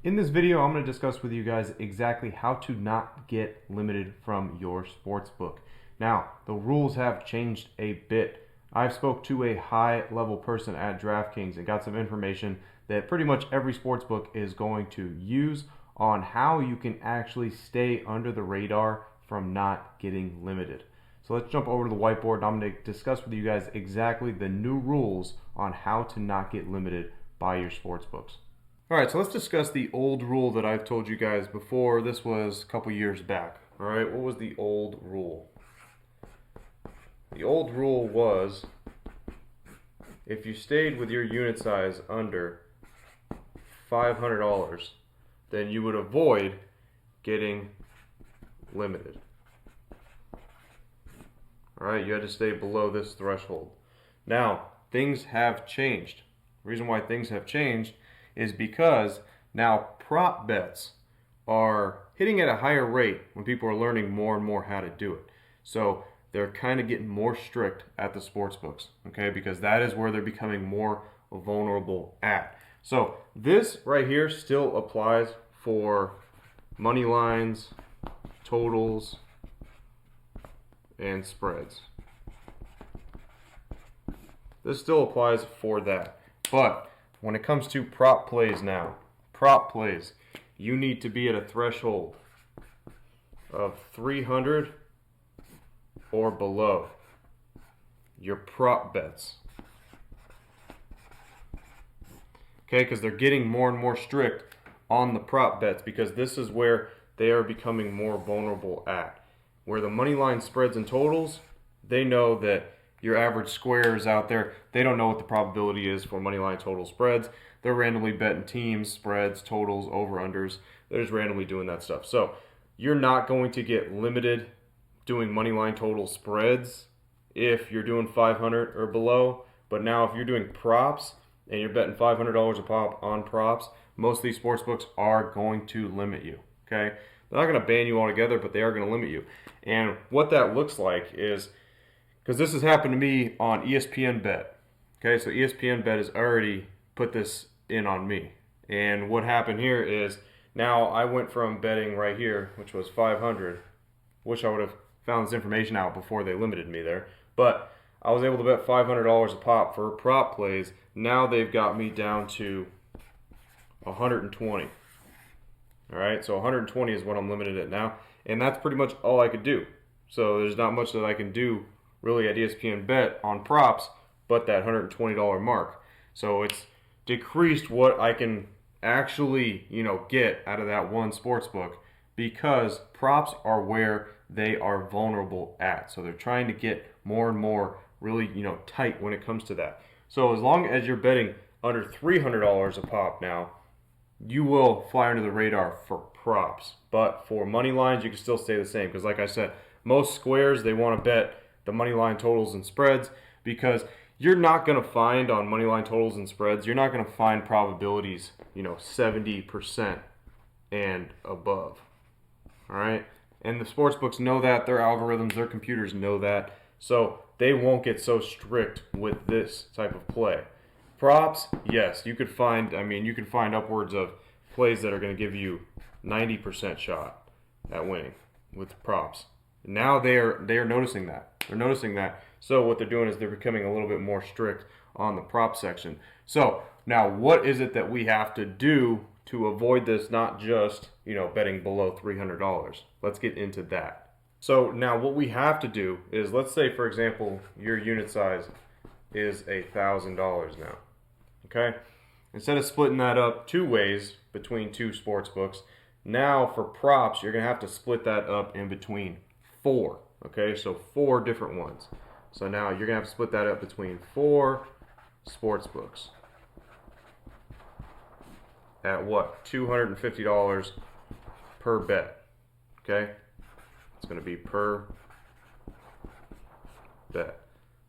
In this video, I'm going to discuss with you guys exactly how to not get limited from your sports book. Now, the rules have changed a bit. I've spoke to a high-level person at DraftKings and got some information that pretty much every sports book is going to use on how you can actually stay under the radar from not getting limited. So let's jump over to the whiteboard and I'm going to discuss with you guys exactly the new rules on how to not get limited by your sports books. Alright, so let's discuss the old rule that I've told you guys before. This was a couple years back. Alright, what was the old rule? The old rule was if you stayed with your unit size under $500, then you would avoid getting limited. Alright, you had to stay below this threshold. Now, things have changed. The reason why things have changed is because now prop bets are hitting at a higher rate when people are learning more and more how to do it. So they're kind of getting more strict at the sports books, okay? Because that is where they're becoming more vulnerable at. So this right here still applies for money lines, totals, and spreads. This still applies for that. But when it comes to prop plays now, you need to be at a threshold of 300 or below your prop bets. Okay, because they're getting more and more strict on the prop bets because this is where they are becoming more vulnerable at. Where the money line spreads and totals, they know that your average squares out there, they don't know what the probability is for money line total spreads. They're randomly betting teams, spreads, totals, over-unders. They're just randomly doing that stuff. So you're not going to get limited doing money line total spreads if you're doing 500 or below. But now if you're doing props and you're betting $500 a pop on props, most of these sports books are going to limit you. Okay? They're not going to ban you altogether, but they are going to limit you. And what that looks like is, because this has happened to me on ESPN Bet. Okay, so ESPN Bet has already put this in on me. And what happened here is now I went from betting right here, which was 500. Wish I would have found this information out before they limited me there. But I was able to bet $500 a pop for prop plays. Now they've got me down to 120. All right, so 120 is what I'm limited at now. And that's pretty much all I could do. So there's not much that I can do really at ESPN Bet on props, but that $120 mark. So it's decreased what I can actually, get out of that one sports book because props are where they are vulnerable at. So they're trying to get more and more really, tight when it comes to that. So as long as you're betting under $300 a pop now, you will fly under the radar for props. But for money lines, you can still stay the same because like I said, most squares, they want to bet the money line totals and spreads because you're not going to find on money line totals and spreads, you're not going to find probabilities, 70% and above. All right? And the sports books know that, their algorithms, their computers know that. So they won't get so strict with this type of play. Props, yes, you could find upwards of plays that are going to give you 90% shot at winning with props. Now they are noticing that. They're noticing that. So what they're doing is they're becoming a little bit more strict on the prop section. So now what is it that we have to do to avoid this, not just, betting below $300? Let's get into that. So now what we have to do is, let's say, for example, your unit size is $1,000 now. Okay? Instead of splitting that up two ways between two sports books, now for props, you're going to have to split that up in between four. Okay, so 4 different ones. So now you're going to have to split that up between 4 sports books. At what? $250 per bet. Okay? It's going to be per bet.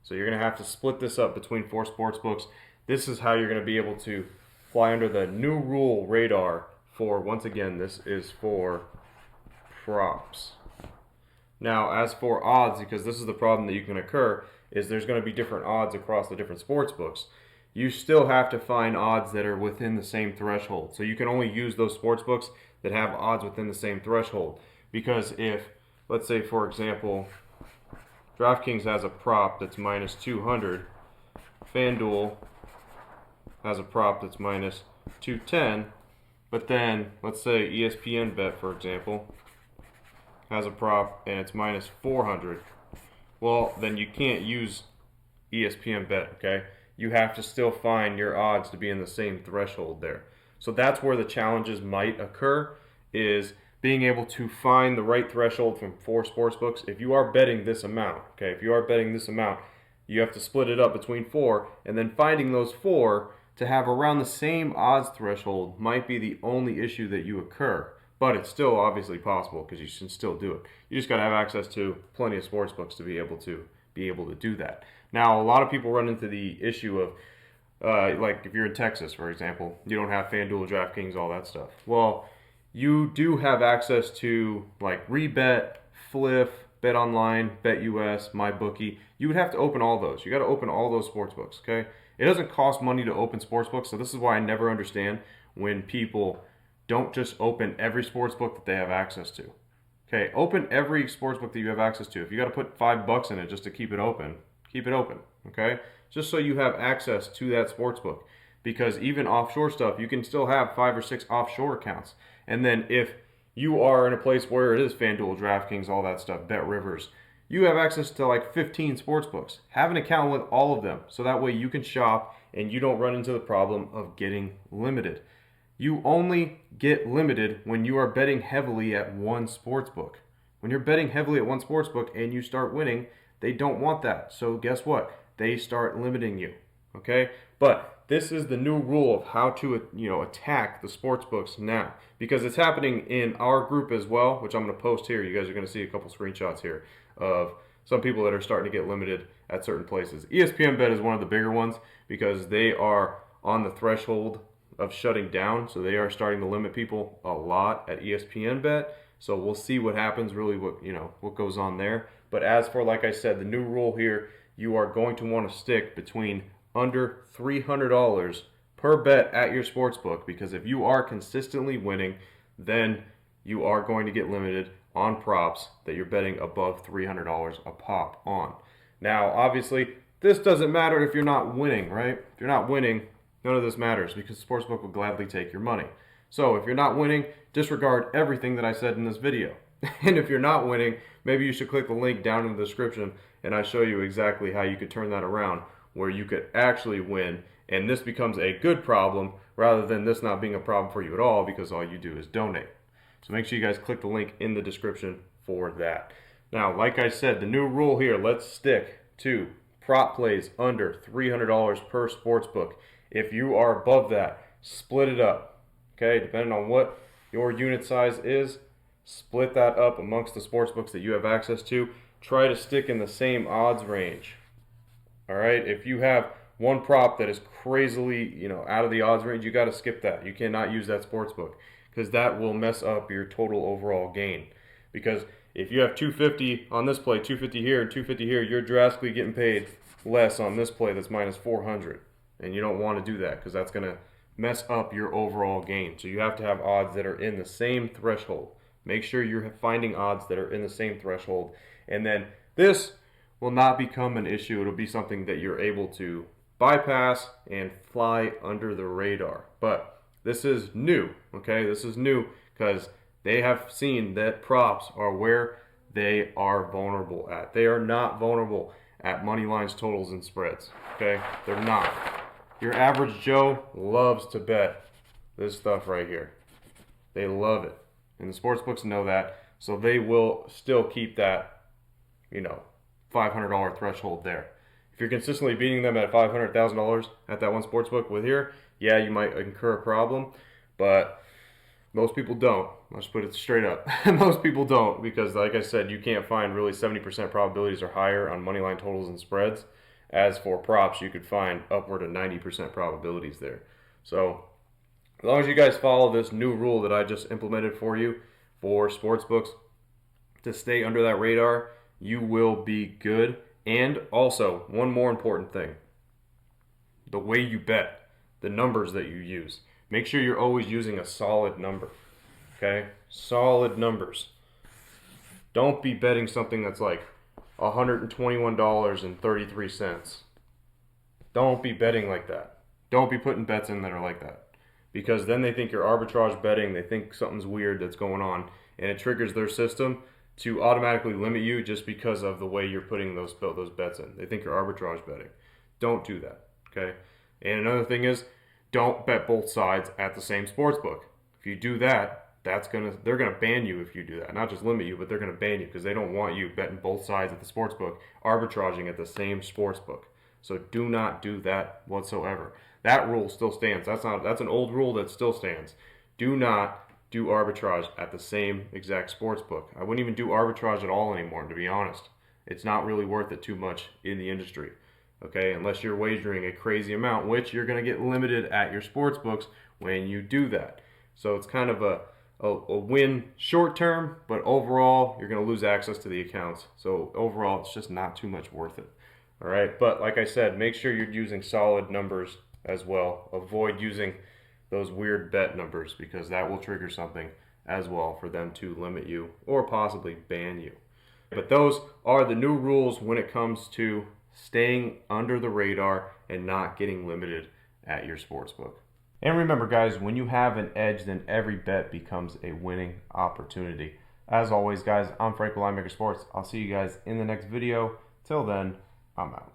So you're going to have to split this up between 4 sports books. This is how you're going to be able to fly under the new rule radar for, once again, this is for props. Now, as for odds, because this is the problem that you can occur, is there's going to be different odds across the different sports books. you still have to find odds that are within the same threshold. So you can only use those sports books that have odds within the same threshold. Because if, let's say for example, DraftKings has a prop that's minus 200, FanDuel has a prop that's minus 210, but then let's say ESPN Bet, for example, has a prop and it's minus 400. Well, then you can't use ESPN Bet, okay? You have to still find your odds to be in the same threshold there. So that's where the challenges might occur, is being able to find the right threshold from 4 sportsbooks. If you are betting this amount, okay, if you are betting this amount, you have to split it up between 4, and then finding those 4 to have around the same odds threshold might be the only issue that you occur. But it's still obviously possible because you can still do it. You just got to have access to plenty of sports books to be able to do that. Now, a lot of people run into the issue of like if you're in Texas, for example, you don't have FanDuel, DraftKings, all that stuff. Well, you do have access to like Rebet, Fliff, BetOnline, BetUS, MyBookie. You would have to open all those. You got to open all those sports books, okay? It doesn't cost money to open sports books, so this is why I never understand when people don't just open every sports book that they have access to. Okay, open every sports book that you have access to. If you got to put $5 in it just to keep it open, okay? Just so you have access to that sports book. Because even offshore stuff, you can still have 5 or 6 offshore accounts. And then if you are in a place where it is FanDuel, DraftKings, all that stuff, BetRivers, you have access to like 15 sports books. Have an account with all of them, so that way you can shop and you don't run into the problem of getting limited. You only get limited when you are betting heavily at one sports book. When you're betting heavily at one sports book and you start winning, they don't want that. So guess what? They start limiting you. Okay? But this is the new rule of how to attack the sports books now, because it's happening in our group as well, which I'm going to post here. You guys are going to see a couple screenshots here of some people that are starting to get limited at certain places. ESPN Bet is one of the bigger ones because they are on the threshold of shutting down, so they are starting to limit people a lot at ESPN Bet. So we'll see what happens, really what goes on there. But as for, like I said, the new rule here, you are going to want to stick between under $300 per bet at your sports book, because if you are consistently winning, then you are going to get limited on props that you're betting above $300 a pop on. Now, obviously, this doesn't matter if you're not winning, right? If you're not winning, none of this matters because the sportsbook will gladly take your money. So if you're not winning, disregard everything that I said in this video. And if you're not winning, maybe you should click the link down in the description and I show you exactly how you could turn that around where you could actually win, and this becomes a good problem rather than this not being a problem for you at all because all you do is donate. So make sure you guys click the link in the description for that. Now, like I said, the new rule here, let's stick to prop plays under $300 per sports book. If you are above that, split it up. Okay, depending on what your unit size is, split that up amongst the sports books that you have access to. Try to stick in the same odds range. All right, if you have one prop that is crazily, out of the odds range, you got to skip that. You cannot use that sports book because that will mess up your total overall gain. Because if you have 250 on this play, 250 here, and 250 here, you're drastically getting paid less on this play that's minus 400. And you don't want to do that because that's going to mess up your overall gain. So you have to have odds that are in the same threshold. Make sure you're finding odds that are in the same threshold. And then this will not become an issue. It'll be something that you're able to bypass and fly under the radar. But this is new, okay? This is new because they have seen that props are where they are vulnerable at. They are not vulnerable at money lines, totals, and spreads, okay? They're not. Your average Joe loves to bet this stuff right here. They love it. And the sports books know that, so they will still keep that, $500 threshold there. If you're consistently beating them at $500,000 at that one sports book with here, yeah, you might incur a problem, but most people don't. Let's put it straight up. Most people don't, because like I said, you can't find really 70% probabilities or higher on moneyline totals and spreads. As for props, you could find upward of 90% probabilities there. So as long as you guys follow this new rule that I just implemented for you for sportsbooks to stay under that radar, you will be good. And also, one more important thing. the way you bet, the numbers that you use. Make sure you're always using a solid number. Okay? Solid numbers. Don't be betting something that's like $121.33. Don't be betting like that. Don't be putting bets in that are like that. Because then they think you're arbitrage betting, they think something's weird that's going on, and it triggers their system to automatically limit you just because of the way you're putting those bets in. They think you're arbitrage betting. Don't do that, okay? And another thing is, don't bet both sides at the same sports book. If you do that, they're gonna ban you if you do that. Not just limit you, but they're gonna ban you because they don't want you betting both sides at the sports book, arbitraging at the same sports book. So do not do that whatsoever. That rule still stands. That's an old rule that still stands. Do not do arbitrage at the same exact sports book. I wouldn't even do arbitrage at all anymore, to be honest. It's not really worth it too much in the industry. Okay, unless you're wagering a crazy amount, which you're going to get limited at your sports books when you do that. So it's kind of a win short term, but overall you're going to lose access to the accounts. So overall it's just not too much worth it. All right, but like I said, make sure you're using solid numbers as well. Avoid using those weird bet numbers because that will trigger something as well for them to limit you or possibly ban you. But those are the new rules when it comes to staying under the radar and not getting limited at your sportsbook. And remember, guys, when you have an edge, then every bet becomes a winning opportunity. As always, guys, I'm Frank with Linemaker Sports. I'll see you guys in the next video. Till then, I'm out.